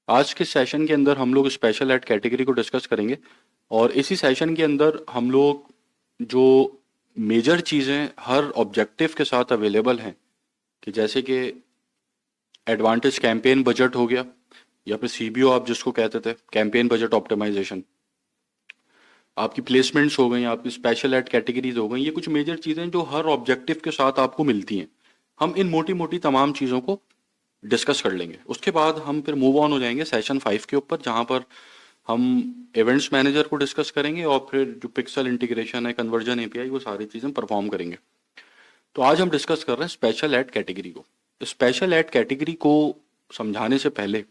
आज के सेशन के अंदर हम लोग स्पेशल एड कैटेगरी को डिस्कस करेंगे और इसी सेशन के अंदर हम लोग जो मेजर चीज़ें हर ऑब्जेक्टिव के साथ अवेलेबल हैं कि जैसे कि एडवांटेज कैंपेन बजट हो गया या फिर सीबीओ आप जिसको कहते थे कैंपेन बजट ऑप्टिमाइजेशन, आपकी प्लेसमेंट्स हो गई, आपकी स्पेशल एड कैटेगरीज हो गई। ये कुछ मेजर चीज़ें जो हर ऑब्जेक्टिव के साथ आपको मिलती हैं। हम इन मोटी मोटी तमाम चीज़ों को डिस्कस कर लेंगे। उसके बाद हम फिर मूव ऑन हो जाएंगे सेशन 5 के ऊपर, जहाँ पर हम इवेंट्स मैनेजर को डिस्कस करेंगे और फिर जो पिक्सल इंटीग्रेशन है, कन्वर्जन एपीआई, वो सारी चीज़ें परफॉर्म करेंगे। तो आज हम डिस्कस कर रहे हैं स्पेशल एड कैटेगरी को। स्पेशल एड कैटेगरी को समझाने से पहले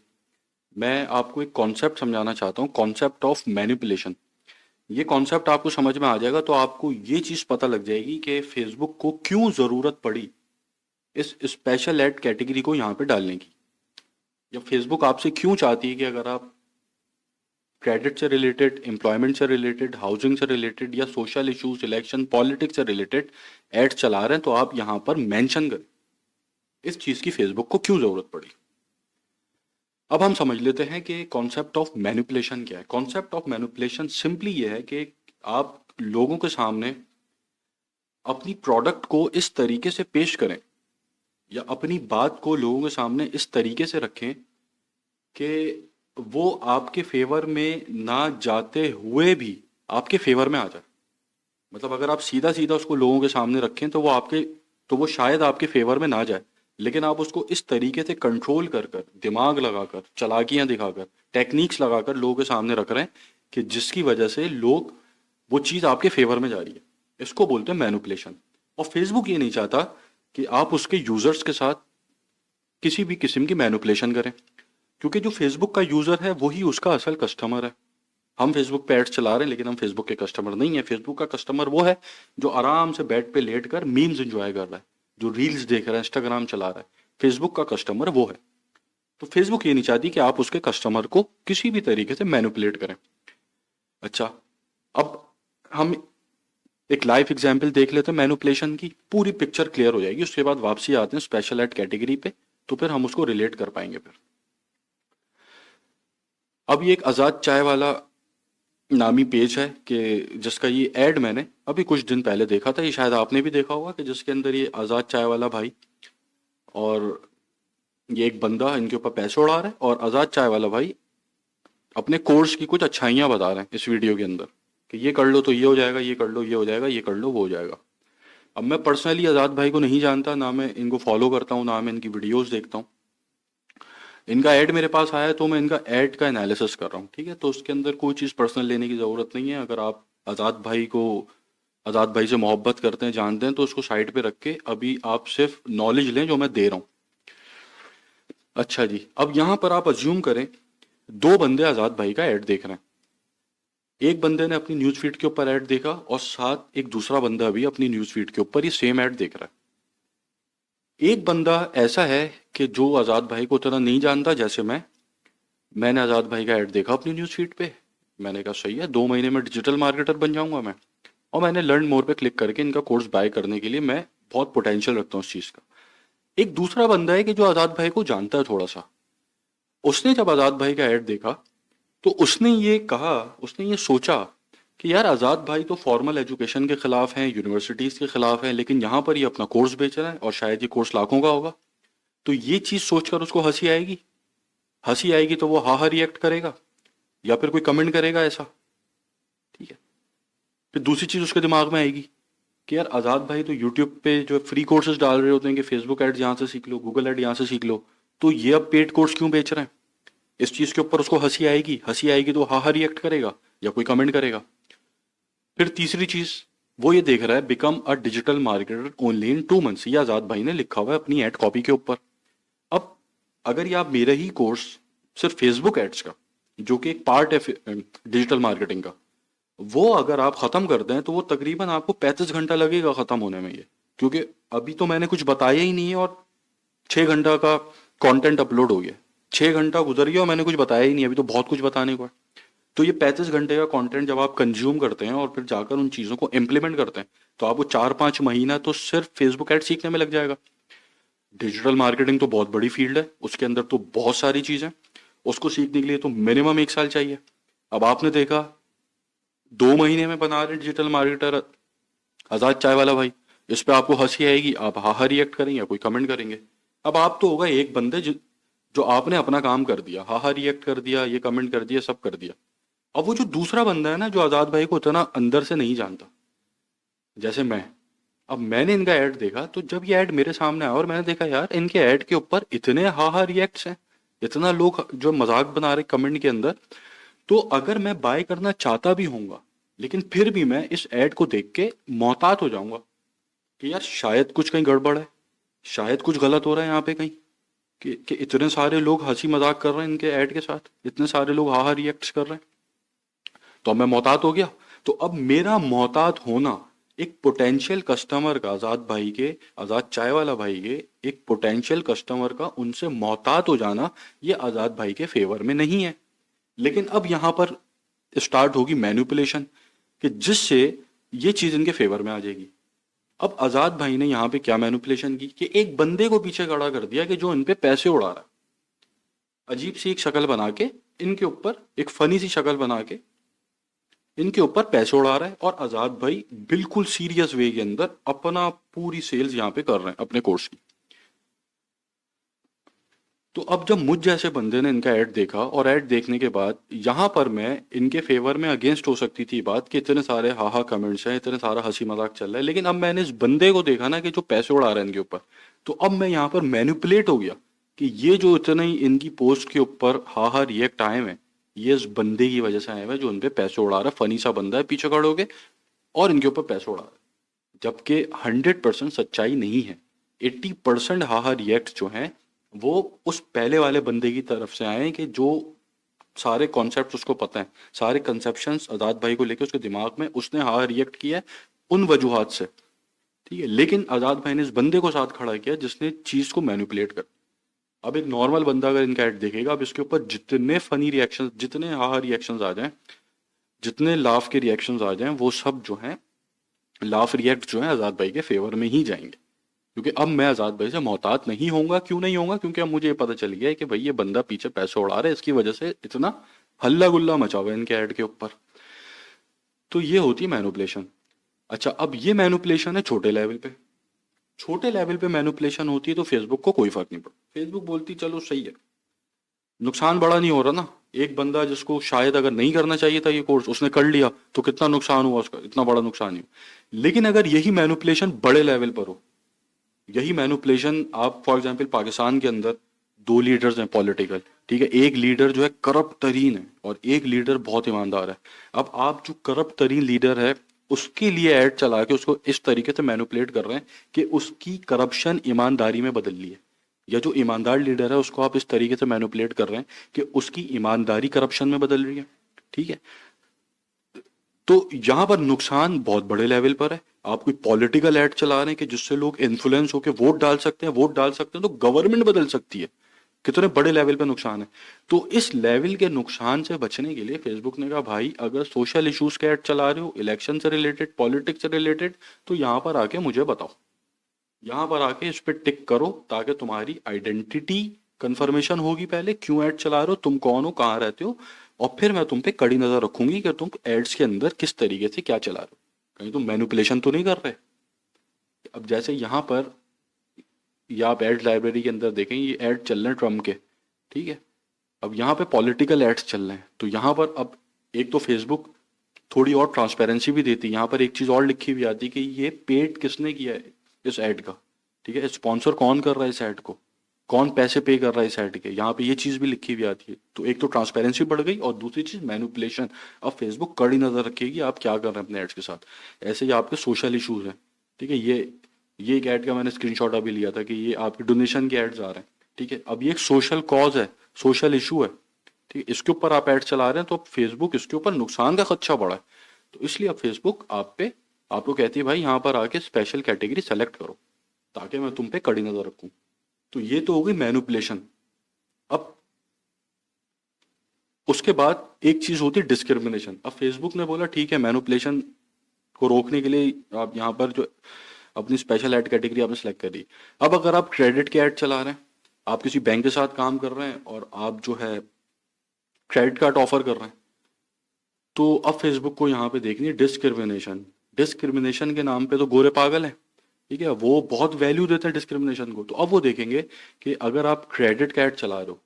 मैं आपको एक कॉन्सेप्ट समझाना चाहता हूँ, कॉन्सेप्ट ऑफ मैनिपुलेशन। ये कॉन्सेप्ट आपको समझ में आ जाएगा तो आपको ये चीज़ पता लग जाएगी कि फेसबुक को क्यों ज़रूरत पड़ी इस स्पेशल एड कैटेगरी को यहाँ पे डालने की, या फेसबुक आपसे क्यों चाहती है कि अगर आप क्रेडिट से रिलेटेड, एम्प्लॉयमेंट से रिलेटेड, हाउसिंग से रिलेटेड या सोशल इश्यूज, इलेक्शन, पॉलिटिक्स से रिलेटेड एड चला रहे हैं तो आप यहाँ पर मेंशन करें इस चीज़ की फेसबुक को क्यों ज़रूरत पड़ी। अब हम समझ लेते हैं कि कॉन्सेप्ट ऑफ मैनिपुलेशन क्या है। कॉन्सेप्ट ऑफ मैनिपुलेशन सिंपली ये है कि आप लोगों के सामने अपनी प्रोडक्ट को इस तरीके से पेश करें या अपनी बात को लोगों के सामने इस तरीके से रखें कि वो आपके फेवर में ना जाते हुए भी आपके फेवर में आ जाए। मतलब अगर आप सीधा सीधा उसको लोगों के सामने रखें तो वो शायद आपके फेवर में ना जाए, लेकिन आप उसको इस तरीके से कंट्रोल कर कर, दिमाग लगाकर, चालाकियां दिखाकर, टेक्निक्स लगाकर लोगों के सामने रख रहे हैं कि जिसकी वजह से लोग वो चीज़ आपके फेवर में जा रही है। इसको बोलते हैं मैनिपुलेशन। और फेसबुक ये नहीं चाहता कि आप उसके यूजर्स के साथ किसी भी किस्म की मैनिपुलेशन करें, क्योंकि जो फेसबुक का यूजर है वही उसका असल कस्टमर है। हम फेसबुक पे एड्स चला रहे हैं लेकिन हम फेसबुक के कस्टमर नहीं है। फेसबुक का कस्टमर वो है जो आराम से बेड पे लेट कर मीम्स एंजॉय कर रहा है, जो रील्स देख रहा है, इंस्टाग्राम चला रहा है। फेसबुक का कस्टमर वो है। तो फेसबुक ये नहीं चाहती कि आप उसके कस्टमर को किसी भी तरीके से मैनिपुलेट करें। अच्छा, अब हम एक लाइव एग्जाम्पल देख लेते हैं मैनिपुलेशन की, पूरी पिक्चर क्लियर हो जाएगी। उसके बाद वापसी आते हैं स्पेशल एड कैटेगरी पे, तो फिर हम उसको रिलेट कर पाएंगे। फिर अब ये एक आज़ाद चाय वाला नामी पेज है कि जिसका ये ऐड मैंने अभी कुछ दिन पहले देखा था। ये शायद आपने भी देखा होगा कि जिसके अंदर ये आज़ाद चाय वाला भाई और ये एक बंदा इनके ऊपर पैसे उड़ा रहा है, और आज़ाद चाय वाला भाई अपने कोर्स की कुछ अच्छाइयाँ बता रहे हैं इस वीडियो के अंदर कि ये कर लो तो ये हो जाएगा, ये कर लो ये हो जाएगा, ये कर लो वो हो जाएगा। अब मैं पर्सनली आज़ाद भाई को नहीं जानता, ना मैं इनको फॉलो करता हूँ, ना मैं इनकी वीडियोज़ देखता हूँ। इनका ऐड मेरे पास आया तो मैं इनका ऐड का एनालिसिस कर रहा हूँ, ठीक है। तो उसके अंदर कोई चीज़ पर्सनल लेने की ज़रूरत नहीं है। अगर आप आज़ाद भाई से मोहब्बत करते हैं, जानते हैं, तो उसको साइड पे रख के अभी आप सिर्फ नॉलेज लें जो मैं दे रहा हूँ। अच्छा जी, अब यहाँ पर आप अज्यूम करें दो बंदे आज़ाद भाई का ऐड देख रहे हैं। एक बंदे ने अपनी न्यूज़ फीड के ऊपर ऐड देखा और साथ एक दूसरा बंदा भी अपनी न्यूज़ फीड के ऊपर ये सेम ऐड देख रहा है। एक बंदा ऐसा है कि जो आज़ाद भाई को उतना नहीं जानता जैसे मैंने आज़ाद भाई का ऐड देखा अपनी न्यूज़ फीड पे। मैंने कहा सही है, 2 महीने में डिजिटल मार्केटर बन जाऊंगा मैं। और मैंने लर्न मोर पे क्लिक करके इनका कोर्स बाय करने के लिए मैं बहुत पोटेंशियल रखता हूँ इस चीज़ का। एक दूसरा बंदा है कि जो आज़ाद भाई को जानता है थोड़ा सा। उसने जब आज़ाद भाई का ऐड देखा तो उसने ये सोचा कि यार आज़ाद भाई तो फॉर्मल एजुकेशन के खिलाफ हैं, यूनिवर्सिटीज़ के खिलाफ हैं, लेकिन यहाँ पर ये अपना कोर्स बेच रहा है और शायद ये कोर्स लाखों का होगा। तो ये चीज़ सोचकर उसको हंसी आएगी तो वो हा हा रिएक्ट करेगा या फिर कोई कमेंट करेगा ऐसा, ठीक है। फिर दूसरी चीज़ उसके दिमाग में आएगी कि यार आज़ाद भाई तो यूट्यूब पे जो फ्री कोर्सेज डाल रहे होते हैं कि फेसबुक एड्स यहाँ से सीख लो, गूगल एड यहाँ से सीख लो, तो ये अब पेड कोर्स क्यों बेच रहे हैं। इस चीज़ के ऊपर उसको हंसी आएगी तो हा हा रिएक्ट करेगा या कोई कमेंट करेगा। फिर तीसरी चीज़ वो ये देख रहा है, become a digital marketer only in 2 months, ये आज़ाद भाई ने लिखा हुआ है अपनी एड कॉपी के ऊपर। अब अगर ये आप मेरा ही कोर्स सिर्फ फेसबुक एड्स का, जो कि एक पार्ट है डिजिटल मार्केटिंग का, वो अगर आप ख़त्म कर दें तो वो तकरीबन आपको 35 घंटा लगेगा ख़त्म होने में ये। क्योंकि अभी तो मैंने कुछ बताया ही नहीं है और 6 घंटा का कंटेंट अपलोड हो गया। 6 घंटा गुजर गया और मैंने कुछ बताया ही नहीं, अभी तो बहुत कुछ बताने को है। तो ये 35 घंटे का कंटेंट जब आप कंज्यूम करते हैं और फिर जाकर उन चीज़ों को इम्प्लीमेंट करते हैं तो आपको 4-5 महीना तो सिर्फ फेसबुक एड सीखने में लग जाएगा। डिजिटल मार्केटिंग तो बहुत बड़ी फील्ड है, उसके अंदर तो बहुत सारी चीज़ें। उसको सीखने के लिए तो मिनिमम 1 साल चाहिए। अब आपने देखा 2 महीने में बना रहे डिजिटल मार्केटर आजाद चाय वाला भाई, इस पे आपको हंसी आएगी, आप हा हा रिएक्ट करेंगे या कोई कमेंट करेंगे। अब आप तो होगा एक बंदे जो आपने अपना काम कर दिया, हा हा रिएक्ट कर दिया, ये कमेंट कर दिया, सब कर दिया। अब वो जो दूसरा बंदा है ना, जो आजाद भाई को इतना अंदर से नहीं जानता, जैसे मैं, अब मैंने इनका ऐड देखा, तो जब ये ऐड मेरे सामने आया और मैंने देखा यार इनके ऐड के ऊपर इतने हा हा रिएक्ट्स हैं, इतना लोग जो मजाक बना रहे कमेंट के अंदर, तो अगर मैं बाय करना चाहता भी होऊंगा, लेकिन फिर भी मैं इस ऐड को देख के मोहतात हो जाऊंगा कि यार शायद कुछ कहीं गड़बड़ है, शायद कुछ गलत हो रहा है यहाँ पे कहीं, कि इतने सारे लोग हंसी मजाक कर रहे हैं इनके ऐड के साथ, इतने सारे लोग हा हा रिएक्ट कर रहे हैं, तो अब मैं मोहतात हो गया। तो अब मेरा मोहतात होना एक पोटेंशियल कस्टमर का, आजाद भाई के, आजाद चाय वाला भाई के एक पोटेंशियल कस्टमर का उनसे मोहतात हो जाना, ये आजाद भाई के फेवर में नहीं है। लेकिन अब यहां पर स्टार्ट होगी मैनिपुलेशन, कि जिससे ये चीज इनके फेवर में आ जाएगी। अब आजाद भाई ने यहाँ पे क्या मैनिपुलेशन की कि एक बंदे को पीछे खड़ा कर दिया कि जो इन पे पैसे उड़ा रहा है, अजीब सी एक शक्ल बना के इनके ऊपर, एक फनी सी शक्ल बना के इनके ऊपर पैसे उड़ा रहा है, और आजाद भाई बिल्कुल सीरियस वे के अंदर अपना पूरी सेल्स यहाँ पे कर रहे हैं अपने कोर्स की। तो अब जब मुझ जैसे बंदे ने इनका ऐड देखा, और ऐड देखने के बाद यहाँ पर मैं इनके फेवर में अगेंस्ट हो सकती थी बात, कि इतने सारे हाहा कमेंट्स हैं, इतने सारा हंसी मजाक चल रहा है, लेकिन अब मैंने इस बंदे को देखा ना कि जो पैसे उड़ा रहा है इनके ऊपर, तो अब मैं यहाँ पर मैनिपुलेट हो गया कि ये जो इतने ही इनकी पोस्ट के ऊपर हाहा रिएक्ट आए हैं, ये इस बंदे की वजह से आए हुए जो उन पे पैसे उड़ा रहा है, फनी सा बंदा है पीछे खड़े होके और इनके ऊपर पैसे उड़ा रहा है, जबकि 100% सच्चाई नहीं है। 80% हाहा रिएक्ट जो हैं वो उस पहले वाले बंदे की तरफ से आए हैं, कि जो सारे कॉन्सेप्ट उसको पता है, सारे कंसेप्शंस आजाद भाई को लेके उसके दिमाग में, उसने हाहा रिएक्ट किया है उन वजूहात से, ठीक है। लेकिन आजाद भाई ने इस बंदे को साथ खड़ा किया जिसने चीज को मैनिपुलेट कर। अब एक नॉर्मल बंदा अगर इनका ऐड देखेगा, अब इसके ऊपर जितने फनी रिएक्शन, जितने हाहा रिएक्शंस आ जाएं, जितने लाफ के रिएक्शंस आ जाएं, वो सब जो हैं लाफ रिएक्ट जो है आजाद भाई के फेवर में ही जाएंगे, क्योंकि अब मैं आजाद भाई से मोहतात नहीं होऊंगा। क्यों नहीं होऊंगा? क्योंकि अब मुझे ये पता चल गया है कि भाई ये बंदा पीछे पैसे उड़ा रहा है, इसकी वजह से इतना हल्ला गुल्ला मचा हुआ है इनके ऐड के ऊपर। तो ये होती है मैनिपुलेशन। अच्छा, अब ये मैनिपुलेशन है छोटे लेवल पे। छोटे लेवल पे मैनिपुलेशन होती है तो फेसबुक को कोई फर्क नहीं पड़ता, फेसबुक बोलती चलो सही है, नुकसान बड़ा नहीं हो रहा ना। एक बंदा जिसको शायद अगर नहीं करना चाहिए था ये कोर्स, उसने कर लिया, तो कितना नुकसान हुआ उसका? इतना बड़ा नुकसान नहीं हुआ। लेकिन अगर यही मैनिपुलेशन बड़े लेवल पर हो, यही मैनिपुलेशन आप फॉर एग्जांपल पाकिस्तान के अंदर 2 लीडर्स हैं पॉलिटिकल, ठीक है, एक लीडर जो है करप्ट तरीन है और एक लीडर बहुत ईमानदार है। अब आप जो करप्ट तरीन लीडर है उसके लिए ऐड चला के उसको इस तरीके से मैनिपुलेट कर रहे हैं कि उसकी करप्शन ईमानदारी में बदल ली है, या जो ईमानदार लीडर है उसको आप इस तरीके से मैनिपुलेट कर रहे हैं कि उसकी ईमानदारी करप्शन में बदल रही है, ठीक है। तो यहां पर नुकसान बहुत बड़े लेवल पर है। आप कोई पॉलिटिकल एड चला रहे हैं कि जिससे लोग इन्फ्लुएंस होकर वोट डाल सकते हैं, वोट डाल सकते हैं तो गवर्नमेंट बदल सकती है, कितने बड़े लेवल पे नुकसान है। तो इस लेवल के नुकसान से बचने के लिए फेसबुक ने कहा भाई अगर सोशल इश्यूज के ऐड चला रहे हो, इलेक्शन से रिलेटेड, पॉलिटिक्स से रिलेटेड, तो यहाँ पर आके मुझे बताओ, यहाँ पर आके इस पे टिक करो, ताकि तुम्हारी आइडेंटिटी कंफर्मेशन होगी पहले, क्यों ऐड चला रहे हो, तुम कौन हो, कहाँ रहते हो, और फिर मैं तुम पे कड़ी नजर रखूंगी कि तुम एड्स के अंदर किस तरीके से क्या चला रहे हो, कहीं तुम मैनिपुलेशन तो नहीं कर रहे। अब जैसे यहाँ पर, या आप एड लाइब्रेरी के अंदर देखें, ये ऐड चल रहे हैं ट्रम्प के, ठीक है। अब यहाँ पे पॉलिटिकल एड्स चल रहे हैं, तो यहाँ पर अब एक तो फेसबुक थोड़ी और ट्रांसपेरेंसी भी देती है। यहाँ पर एक चीज और लिखी हुई आती है कि ये पेड किसने किया है इस ऐड का, ठीक है, स्पॉन्सर कौन कर रहा है इस ऐड को, कौन पैसे पे कर रहा है इस ऐड के, यहाँ पे ये चीज भी लिखी हुई आती है। तो एक तो ट्रांसपेरेंसी बढ़ गई, और दूसरी चीज मैनिपुलेशन। अब फेसबुक कड़ी नजर रखेगी आप क्या कर रहे हैं अपने एड्स के साथ। ऐसे ही आपके सोशल इश्यूज हैं, ठीक है, ये एक ऐड का मैंने स्क्रीनशॉट अभी लिया था कि ये आपके डोनेशन के एड्स आ रहे हैं, ठीक है। अब ये एक सोशल कॉज है, सोशल इशू है, ठीक है, इसके ऊपर आप ऐड चला रहे हैं, तो अब फेसबुक इसके ऊपर नुकसान का खदशा बढ़ा है। तो इसलिए अब फेसबुक आपको कहती है भाई यहाँ पर आके स्पेशल कैटेगरी सेलेक्ट करो, ताकि मैं तुम पे कड़ी नजर रखूं। तो ये तो हो गई मैनिपुलेशन। अब उसके बाद एक चीज होती है डिस्क्रिमिनेशन। अब फेसबुक ने बोला ठीक है, मैनिपुलेशन को रोकने के लिए आप यहाँ पर जो अपनी स्पेशल ऐड कैटेगरी आपने सेलेक्ट कर दी। अब अगर आप क्रेडिट के ऐड चला रहे हैं, आप किसी बैंक के साथ काम कर रहे हैं और आप जो है क्रेडिट कार्ड ऑफर कर रहे हैं, तो अब फेसबुक को यहाँ पे देखनी है डिस्क्रिमिनेशन। डिस्क्रिमिनेशन के नाम पे तो गोरे पागल हैं, ठीक है, वो बहुत वैल्यू देते हैं डिस्क्रिमिनेशन को। तो अब वो देखेंगे कि अगर आप क्रेडिट कार्ड चला रहे हो,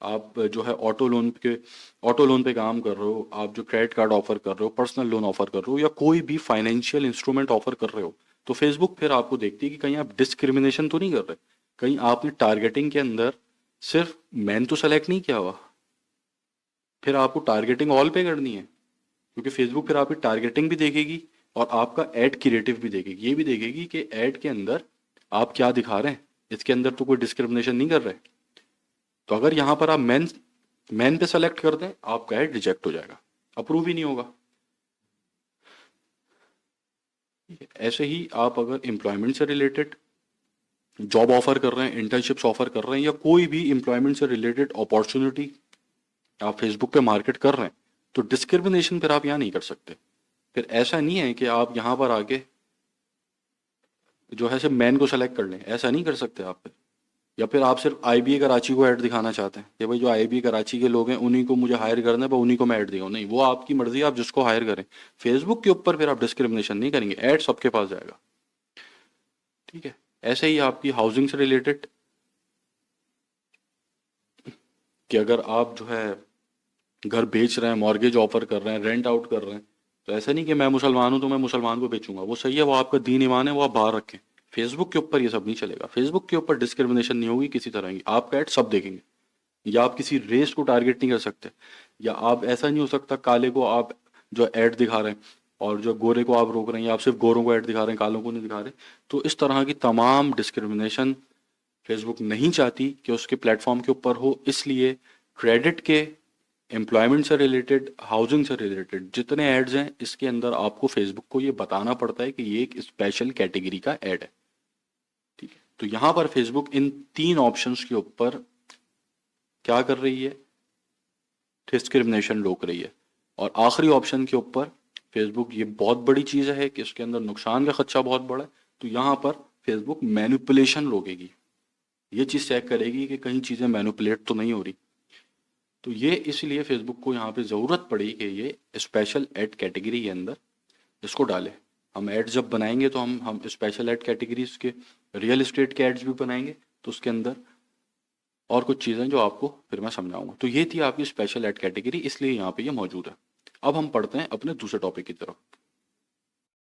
आप जो है ऑटो लोन पे काम कर रहे हो, आप जो क्रेडिट कार्ड ऑफर कर रहे हो, पर्सनल लोन ऑफर कर रहे हो, या कोई भी फाइनेंशियल इंस्ट्रूमेंट ऑफर कर रहे हो, तो फेसबुक फिर आपको देखती है कि कहीं आप डिस्क्रिमिनेशन तो नहीं कर रहे, कहीं आपने टारगेटिंग के अंदर सिर्फ मैन तो सेलेक्ट नहीं किया हुआ, फिर आपको टारगेटिंग ऑल पे करनी है। क्योंकि फेसबुक फिर आपकी टारगेटिंग भी देखेगी और आपका एड क्रिएटिव भी देखेगी, ये भी देखेगी कि एड के अंदर आप क्या दिखा रहे हैं, इसके अंदर तो कोई डिस्क्रिमिनेशन नहीं कर रहे। तो अगर यहाँ पर आप मैन पे सेलेक्ट कर दें, आपका एड रिजेक्ट हो जाएगा, अप्रूव ही नहीं होगा। ठीक है, ऐसे ही आप अगर एम्प्लॉयमेंट से रिलेटेड जॉब ऑफर कर रहे हैं, इंटर्नशिप्स ऑफर कर रहे हैं, या कोई भी एम्प्लॉयमेंट से रिलेटेड अपॉर्चुनिटी आप फेसबुक पे मार्केट कर रहे हैं, तो डिस्क्रिमिनेशन फिर आप यहाँ नहीं कर सकते। फिर ऐसा नहीं है कि आप यहाँ पर आके जो है सिर्फ मैन को सेलेक्ट कर लें, ऐसा नहीं कर सकते आप फिर। या फिर आप सिर्फ आईबीए कराची को ऐड दिखाना चाहते हैं कि भाई जो आईबीए कराची के लोग हैं उन्हीं को मुझे हायर करना है, पर उन्हीं को मैं ऐड दिखाऊँ, नहीं, वो आपकी मर्जी है, आप जिसको हायर करें। फेसबुक के ऊपर फिर आप डिस्क्रिमिनेशन नहीं करेंगे, ऐड सबके पास जाएगा। ठीक है, ऐसे ही आपकी हाउसिंग से रिलेटेड कि अगर आप जो है घर बेच रहे हैं, मॉर्गेज ऑफर कर रहे हैं, रेंट आउट कर रहे हैं, तो ऐसा नहीं कि मैं मुसलमान हूं तो मैं मुसलमान को बेचूंगा, वो सही है, वो आपका दीन ईमान है, वो आप बाहर रखें। फेसबुक के ऊपर ये सब नहीं चलेगा, फेसबुक के ऊपर डिस्क्रिमिनेशन नहीं होगी किसी तरह की, आपका ऐड सब देखेंगे। या आप किसी रेस को टारगेट नहीं कर सकते, या आप ऐसा नहीं हो सकता काले को आप जो ऐड दिखा रहे हैं और जो गोरे को आप रोक रहे हैं, या आप सिर्फ गोरों को ऐड दिखा रहे हैं, कालों को नहीं दिखा रहे। तो इस तरह की तमाम डिस्क्रिमिनेशन फेसबुक नहीं चाहती कि उसके प्लेटफॉर्म के ऊपर हो, इसलिए क्रेडिट के, एम्प्लॉयमेंट से रिलेटेड, हाउसिंग से रिलेटेड जितने एड्स हैं, इसके अंदर आपको फेसबुक को ये बताना पड़ता है कि ये एक स्पेशल कैटेगरी का एड है। ठीक है, तो यहाँ पर फेसबुक इन 3 ऑप्शंस के ऊपर क्या कर रही है, डिस्क्रिमिनेशन रोक रही है। और आखिरी ऑप्शन के ऊपर फेसबुक, ये बहुत बड़ी चीज़ है कि इसके अंदर नुकसान का खदशा बहुत बड़ा है, तो यहाँ पर फेसबुक मैनिपुलेशन रोकेगी, ये चीज़ चेक करेगी कि कहीं चीज़ें मैनिपुलेट तो नहीं हो रही। तो ये इसलिए फेसबुक को यहाँ पे ज़रूरत पड़ी कि ये स्पेशल एड कैटेगरी के अंदर इसको डाले। हम एड जब बनाएंगे तो हम स्पेशल एड कैटेगरीज के, रियल एस्टेट के एड्स भी बनाएंगे, तो उसके अंदर और कुछ चीज़ें जो आपको फिर मैं समझाऊंगा। तो ये थी आपकी स्पेशल एड कैटेगरी, इसलिए यहाँ पे ये मौजूद है। अब हम पढ़ते हैं अपने दूसरे टॉपिक की तरफ।